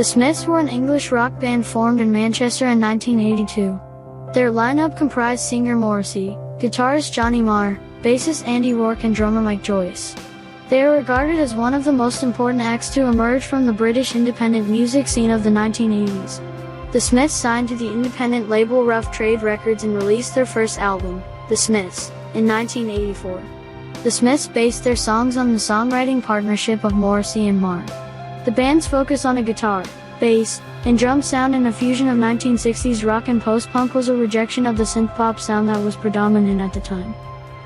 The Smiths were an English rock band formed in Manchester in 1982. Their lineup comprised singer Morrissey, guitarist Johnny Marr, bassist Andy Rourke and drummer Mike Joyce. They are regarded as one of the most important acts to emerge from the British independent music scene of the 1980s. The Smiths signed to the independent label Rough Trade Records and released their first album, The Smiths, in 1984. The Smiths based their songs on the songwriting partnership of Morrissey and Marr. The band's focus on a guitar, bass, and drum sound and a fusion of 1960s rock and post-punk was a rejection of the synth-pop sound that was predominant at the time.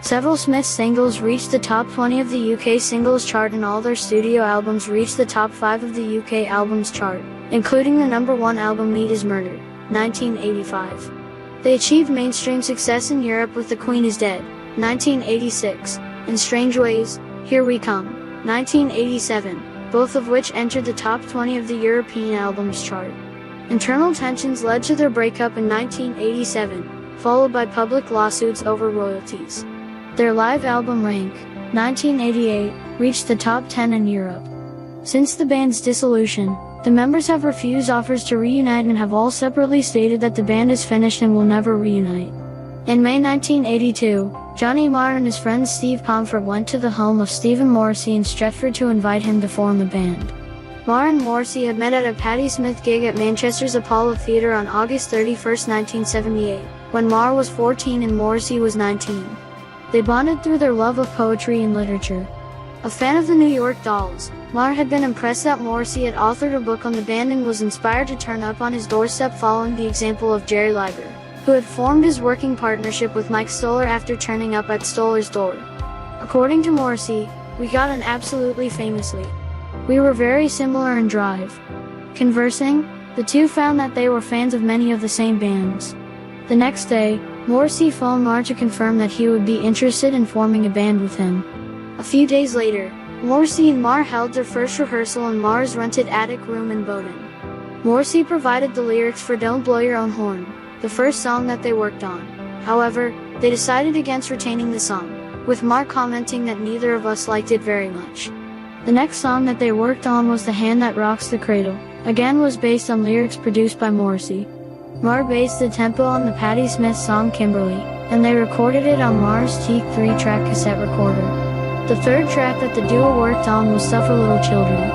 Several Smiths singles reached the top 20 of the UK singles chart and all their studio albums reached the top 5 of the UK albums chart, including the number 1 album Meat is Murder, 1985. They achieved mainstream success in Europe with The Queen is Dead, 1986, and Strange Ways, Here We Come, 1987, both of which entered the top 20 of the European albums chart. Internal tensions led to their breakup in 1987, followed by public lawsuits over royalties. Their live album Rank, 1988, reached the top 10 in Europe. Since the band's dissolution, the members have refused offers to reunite and have all separately stated that the band is finished and will never reunite. In May 1982, Johnny Marr and his friend Steve Comfort went to the home of Stephen Morrissey in Stretford to invite him to form a band. Marr and Morrissey had met at a Patti Smith gig at Manchester's Apollo Theatre on August 31, 1978, when Marr was 14 and Morrissey was 19. They bonded through their love of poetry and literature. A fan of the New York Dolls, Marr had been impressed that Morrissey had authored a book on the band and was inspired to turn up on his doorstep following the example of Jerry Leiber, who had formed his working partnership with Mike Stoller after turning up at Stoller's door. According to Morrissey, "We got on absolutely famously. We were very similar in drive. Conversing, the two found that they were fans of many of the same bands." The next day, Morrissey phoned Marr to confirm that he would be interested in forming a band with him. A few days later, Morrissey and Marr held their first rehearsal in Marr's rented attic room in Bowden. Morrissey provided the lyrics for Don't Blow Your Own Horn, the first song that they worked on. However, they decided against retaining the song, with Marr commenting that neither of us liked it very much. The next song that they worked on was The Hand That Rocks the Cradle, again was based on lyrics produced by Morrissey. Marr based the tempo on the Patti Smith song Kimberly, and they recorded it on Marr's Teak 3-track cassette recorder. The third track that the duo worked on was Suffer Little Children.